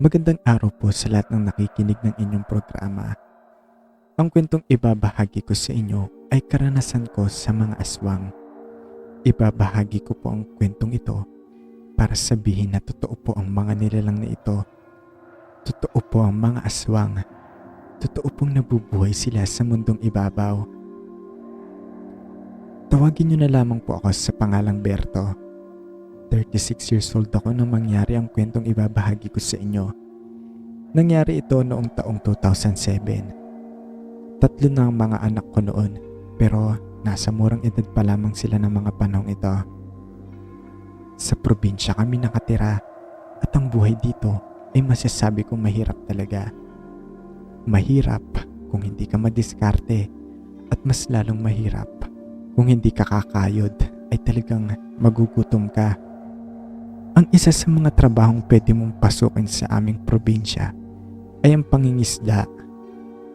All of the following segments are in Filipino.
Magandang araw po sa lahat ng nakikinig ng inyong programa. Ang kwentong ibabahagi ko sa inyo ay karanasan ko sa mga aswang. Ibabahagi ko po ang kwentong ito para sabihin na totoo po ang mga nilalang na ito. Totoo po ang mga aswang. Totoo pong nabubuhay sila sa mundong ibabaw. Tawagin niyo na lamang po ako sa pangalang Berto. 36 years old ako nang mangyari ang kwentong ibabahagi ko sa inyo. Nangyari ito noong taong 2007. 3 na ang mga anak ko noon, pero nasa murang edad pa lamang sila ng mga panahong ito. Sa probinsya kami nakatira at ang buhay dito ay masasabi kong mahirap talaga. Mahirap kung hindi ka madiskarte at mas lalong mahirap kung hindi ka kakayod ay talagang magugutom ka. Ang isa sa mga trabahong pwede mong pasukin sa aming probinsya ay ang pangingisda,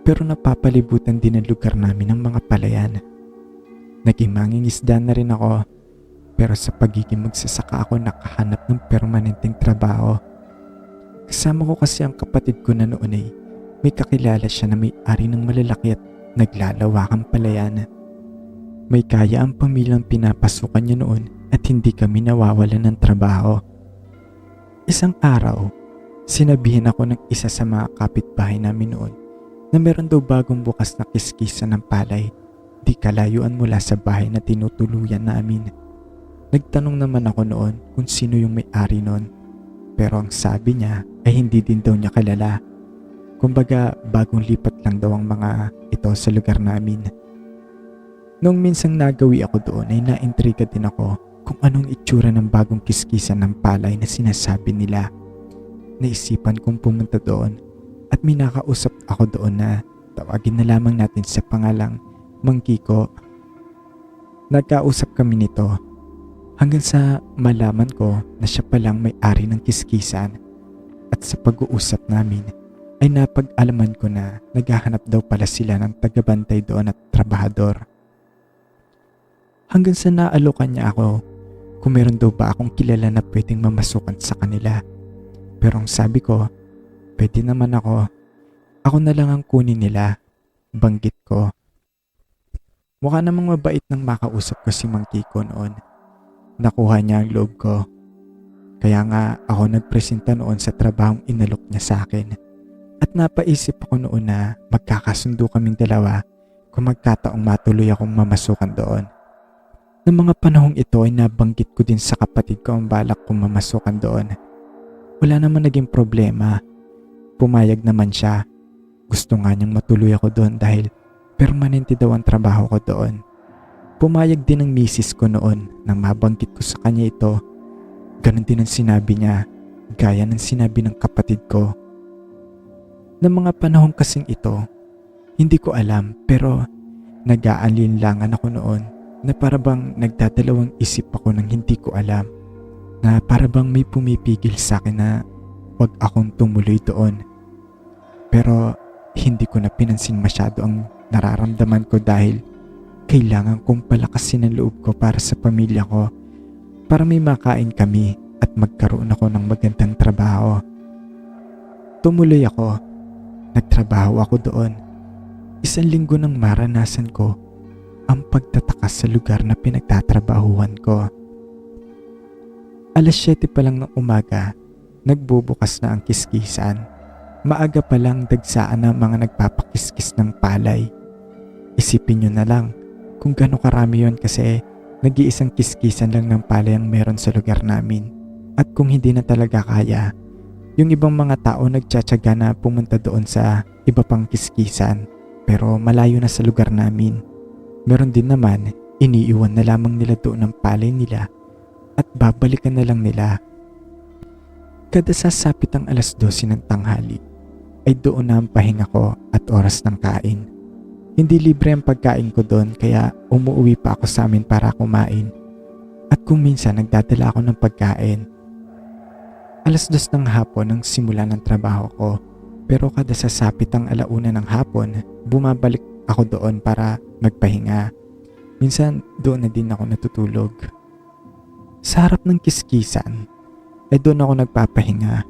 pero napapalibutan din ang lugar namin ng mga palayan. Naging mangingisda na rin ako, pero sa pagiging magsasaka ako nakahanap ng permanenteng trabaho. Kasama ko kasi ang kapatid ko na noon ay may kakilala siya na may-ari ng malalaki at naglalawakang palayan. May kaya ang pamilyang pinapasukan niya noon at hindi kami nawawalan ng trabaho. Isang araw, sinabihan ako ng isa sa mga kapitbahay namin noon na meron daw bagong bukas na kiskisa ng palay di kalayuan mula sa bahay na tinutuluyan namin. Nagtanong naman ako noon kung sino yung may-ari noon, pero ang sabi niya ay hindi din daw niya kilala. Kumbaga bagong lipat lang daw ang mga ito sa lugar namin. Noong minsang nagawi ako doon ay naintriga din ako kung anong itsura ng bagong kiskisan ng palay na sinasabi nila. Naisipan kong pumunta doon at may nakausap ako doon na tawagin na lamang natin sa pangalang Mang Kiko. Nagkausap kami nito hanggang sa malaman ko na siya palang may-ari ng kiskisan, at sa pag-uusap namin ay napag-alaman ko na naghahanap daw pala sila ng tagabantay doon at trabahador. Hanggang sa naalokan niya ako kung meron daw ba akong kilala na pwedeng mamasukan sa kanila. Pero ang sabi ko, pwede naman ako. Ako na lang ang kunin nila. Banggit ko. Mukha namang mabait nang makausap ko si Mang Kiko noon. Nakuha niya ang loob ko. Kaya nga ako nagpresenta noon sa trabahong inalok niya sa akin. At napaisip ako noon na magkakasundo kaming dalawa kung magkataong matuloy akong mamasukan doon. Noong mga panahong ito ay nabanggit ko din sa kapatid ko ang balak kong mamasukan doon. Wala naman naging problema. Pumayag naman siya. Gusto nga niyang matuloy ako doon dahil permanente daw ang trabaho ko doon. Pumayag din ang misis ko noon nang mabanggit ko sa kanya ito. Ganon din ang sinabi niya, gaya ng sinabi ng kapatid ko. Noong mga panahong kasing ito, hindi ko alam pero nag-aalinlangan ako noon na parabang nagdadalawang isip ako ng hindi ko alam, na parabang may pumipigil sa akin na wag akong tumuloy doon. Pero hindi ko na pinansin masyado ang nararamdaman ko dahil kailangan kong palakasin ang loob ko para sa pamilya ko, para may makain kami at magkaroon ako ng magandang trabaho. Tumuloy ako. Nagtrabaho ako doon. 1 linggo nang maranasan ko ang pagtatakas sa lugar na pinagtatrabahuhan ko. 7:00 pa lang ng umaga, nagbubukas na ang kiskisan. Maaga pa lang dagsaan na mga nagpapakiskis ng palay. Isipin nyo na lang kung gaano karami yon kasi nag-iisang kiskisan lang ng palay ang meron sa lugar namin. At kung hindi na talaga kaya, yung ibang mga tao nagtsatsaga na pumunta doon sa iba pang kiskisan, pero malayo na sa lugar namin. Meron din naman, iniiwan na lamang nila doon ang palay nila at babalikan na lang nila. Kada sasapit ang 12:00 ng tanghali, ay doon na ang pahinga ko at oras ng kain. Hindi libre ang pagkain ko doon kaya umuwi pa ako sa amin para kumain. At kung minsan nagdadala ako ng pagkain. 2:00 ng hapon ang simula ng trabaho ko, pero kada sasapit ang 1:00 ng hapon, bumabalik ako doon para magpahinga. Minsan doon na din ako natutulog. Sa harap ng kiskisan ay doon ako nagpapahinga.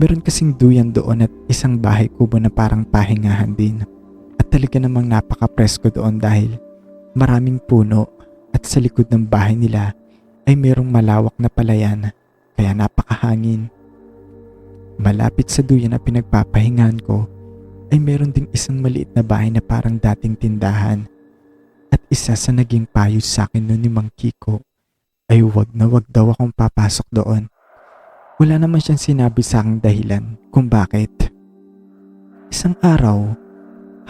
Meron kasing duyan doon at isang bahay kubo na parang pahingahan din. At talaga namang napaka-presko doon dahil maraming puno at sa likod ng bahay nila ay merong malawak na palayan kaya napakahangin. Malapit sa duyan na pinagpapahingahan ko ay meron ding isang maliit na bahay na parang dating tindahan. At isa sa naging payo sa akin noon ni Mang Kiko ay wag na wag daw akong papasok doon. Wala naman siyang sinabi sa aking dahilan kung bakit. Isang araw,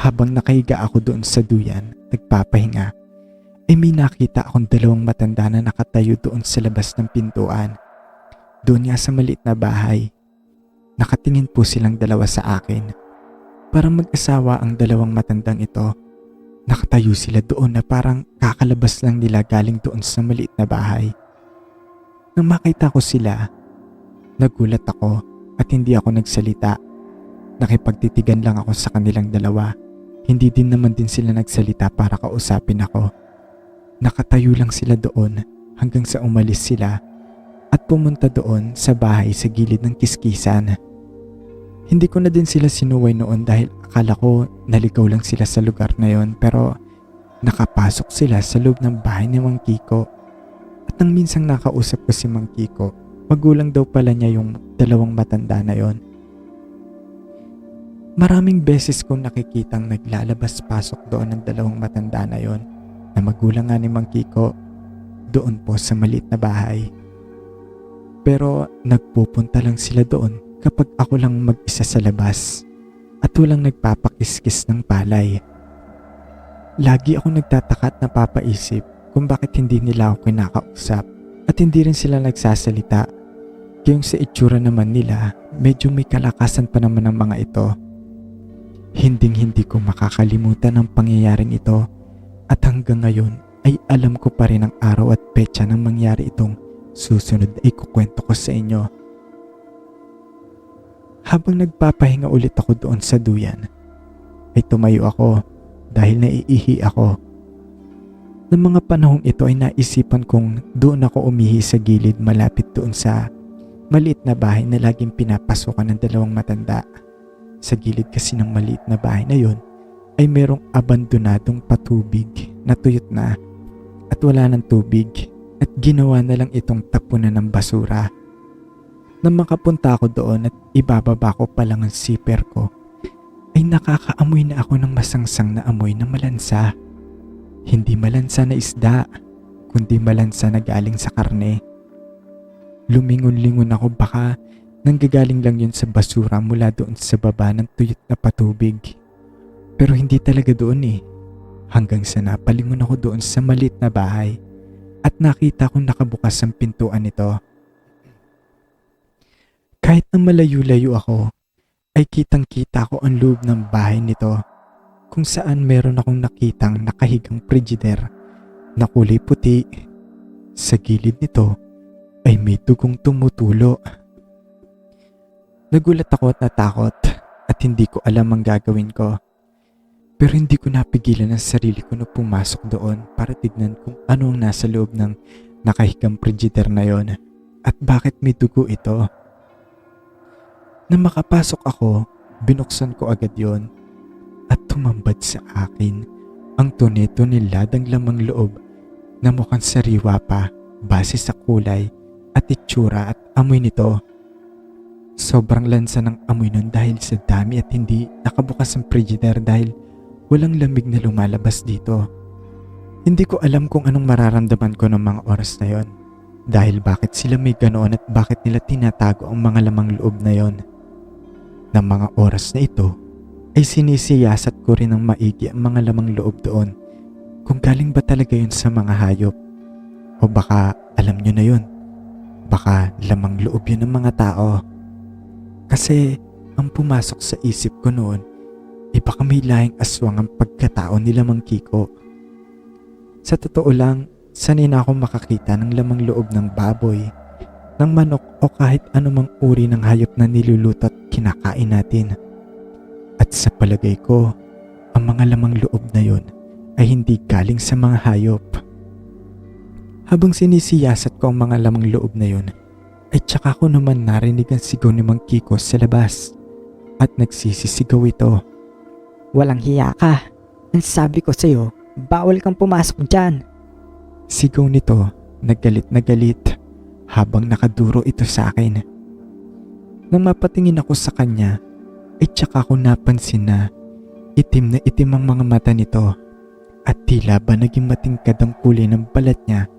habang nakahiga ako doon sa duyan, nagpapahinga, ay may nakita akong dalawang matanda na nakatayo doon sa labas ng pintuan. Doon nga sa maliit na bahay. Nakatingin po silang dalawa sa akin. Parang mag-asawa ang dalawang matandang ito. Nakatayo sila doon na parang kakalabas lang nila galing doon sa maliit na bahay. Nang makita ko sila, nagulat ako at hindi ako nagsalita. Nakipagtitigan lang ako sa kanilang dalawa. Hindi din naman din sila nagsalita para kausapin ako. Nakatayo lang sila doon hanggang sa umalis sila at pumunta doon sa bahay sa gilid ng kiskisan. Hindi ko na din sila sinuway noon dahil akala ko naligaw lang sila sa lugar na yon, pero nakapasok sila sa loob ng bahay ni Mang Kiko. At nang minsang nakausap ko si Mang Kiko, magulang daw pala niya yung dalawang matanda na yon. Maraming beses kong nakikitang naglalabas-pasok doon ng dalawang matanda na yon na magulang nga ni Mang Kiko doon po sa maliit na bahay. Pero nagpupunta lang sila doon kapag ako lang mag-isa sa labas at walang nagpapakiskis ng palay. Lagi ako nagtataka at napapaisip kung bakit hindi nila ako kinakausap at hindi rin sila nagsasalita. Kayong sa itsura naman nila, medyo may kalakasan pa naman ng mga ito. Hinding-hindi ko makakalimutan ang pangyayaring ito at hanggang ngayon ay alam ko pa rin ang araw at petsa nang mangyari itong susunod ay kukwento ko sa inyo. Habang nagpapahinga ulit ako doon sa duyan, ay tumayo ako dahil naiihi ako. Ng mga panahong ito ay naisipan kong doon ako umihi sa gilid malapit doon sa maliit na bahay na laging pinapasukan ng dalawang matanda. Sa gilid kasi ng maliit na bahay na yon ay merong abandonadong patubig na tuyot na at wala ng tubig at ginawa na lang itong tapunan ng basura. Nang makapunta ako doon at ibababa ko pa lang ang zipper ko, ay nakakaamoy na ako ng masangsang na amoy na malansa. Hindi malansa na isda, kundi malansa na galing sa karne. Lumingon-lingon ako baka nanggagaling lang yun sa basura mula doon sa baba ng tuyot na patubig. Pero hindi talaga doon eh. Hanggang sa napalingon ako doon sa maliit na bahay at nakita kong nakabukas ang pintuan nito. Kahit na malayo-layo ako, ay kitang-kita ko ang loob ng bahay nito kung saan meron akong nakitang nakahigang frigider na kulay puti. Sa gilid nito ay may dugong tumutulo. Nagulat ako at natakot at hindi ko alam ang gagawin ko. Pero hindi ko napigilan ang sarili ko na pumasok doon para tignan kung ano ang nasa loob ng nakahigang frigider na yon at bakit may dugo ito. Nang makapasok ako, binuksan ko agad yon at tumambad sa akin ang tone-toneladang lamang loob na mukhang sariwa pa base sa kulay at itsura at amoy nito. Sobrang lansa ng amoy nun dahil sa dami at hindi nakabukas ang frigider dahil walang lamig na lumalabas dito. Hindi ko alam kung anong mararamdaman ko ng mga oras na yon dahil bakit sila may ganoon at bakit nila tinatago ang mga lamang loob na yon. Ng mga oras na ito ay sinisiyasat ko rin ng maigi ang mga lamang loob doon kung galing ba talaga yun sa mga hayop o baka alam nyo na yun, baka lamang loob yun ng mga tao. Kasi ang pumasok sa isip ko noon ay baka may lahing aswang ang pagkatao ni Mang Kiko. Sa totoo lang, sanay na akong makakita ng lamang loob ng baboy, ng manok o kahit anumang uri ng hayop na niluluto at kinakain natin. At sa palagay ko, ang mga lamang loob na yon ay hindi galing sa mga hayop. Habang sinisiyasat ko ang mga lamang loob na yon, ay tsaka ko naman narinig ang sigaw ni Mang Kiko sa labas at nagsisisigaw ito. Walang hiya ka. Ang sabi ko sa'yo, bawal kang pumasok dyan. Sigaw nito na galit habang nakaduro ito sa akin. Nang mapatingin ako sa kanya ay tsaka ko napansin na itim ang mga mata nito at tila ba naging matingkad ang kulay ng balat niya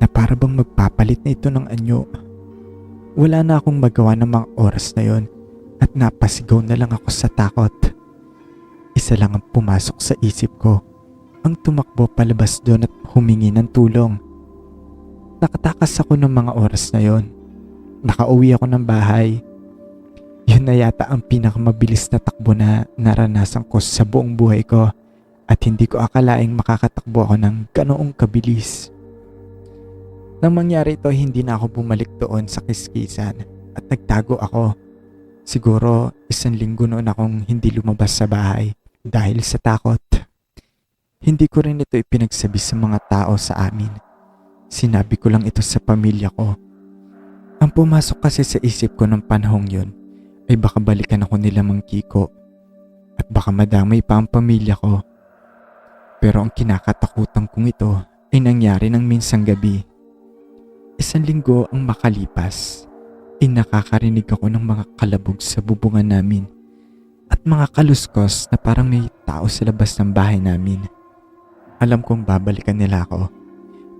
na para bang magpapalit na ito ng anyo. Wala na akong magawa ng mga oras na yon at napasigaw na lang ako sa takot. Isa lang ang pumasok sa isip ko, ang tumakbo palabas doon at humingi ng tulong. Nakatakas ako ng mga oras na yon. Nakauwi ako ng bahay. Yun na yata ang pinakamabilis na takbo na naranasan ko sa buong buhay ko at hindi ko akalaing makakatakbo ako ng ganoong kabilis. Nang mangyari ito, hindi na ako bumalik doon sa kiskisan at nagtago ako. Siguro 1 linggo noon akong hindi lumabas sa bahay dahil sa takot. Hindi ko rin ito ipinagsabi sa mga tao sa amin. Sinabi ko lang ito sa pamilya ko. Ang pumasok kasi sa isip ko ng panahong yun ay baka balikan ako nila Mang Kiko at baka madamay pa ang pamilya ko. Pero ang kinakatakutan kong ito ay nangyari ng minsang gabi. 1 linggo ang makalipas ay nakakarinig ako ng mga kalabog sa bubungan namin at mga kaluskos na parang may tao sa labas ng bahay namin. Alam kong babalikan nila ako,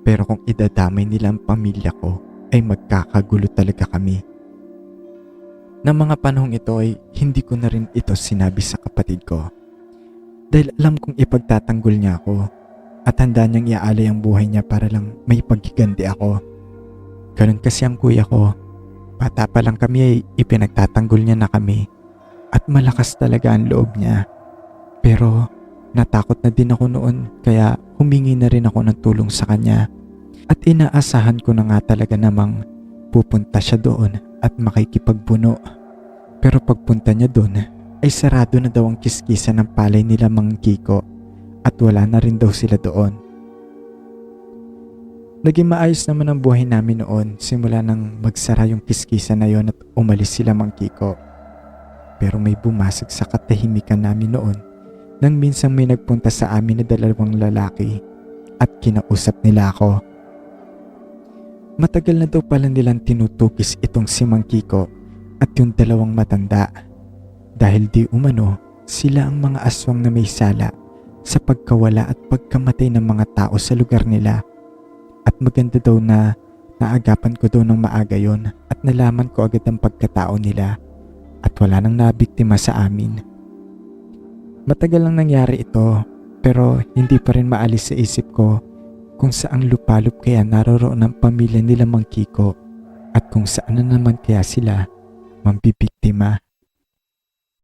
pero kung idadamay nila ang pamilya ko ay magkakagulo talaga kami. Nang mga panahong ito ay hindi ko na rin ito sinabi sa kapatid ko dahil alam kong ipagtatanggol niya ako at handa niyang iaalay ang buhay niya para lang may paghiganti ako. Ganun kasi ang kuya ko. Bata pa lang kami ay ipinagtatanggol niya na kami at malakas talaga ang loob niya. Pero natakot na din ako noon kaya humingi na rin ako ng tulong sa kanya at inaasahan ko na nga talaga namang pupunta siya doon at makikipagbuno. Pero pagpunta niya doon ay sarado na daw ang kiskisan ng palay nila Mang Kiko at wala na rin daw sila doon. Naging maayos naman ang buhay namin noon simula nang magsara yung kiskisan na yon at umalis sila Mang Kiko. Pero may bumasag sa katahimikan namin noon nang minsang may nagpunta sa amin na 2 lalaki at kinausap nila ako. Matagal na daw pala nilang tinutugis itong si Mang Kiko at yung 2 matanda dahil di umano sila ang mga aswang na may sala sa pagkawala at pagkamatay ng mga tao sa lugar nila. At maganda daw na naagapan ko daw ng maaga yon at nalaman ko agad ang pagkatao nila at wala nang nabiktima sa amin. Matagal lang nangyari ito pero hindi pa rin maalis sa isip ko kung saang lupalop kaya naroroon ang pamilya nila Mang Kiko at kung saan na naman kaya sila mambibiktima.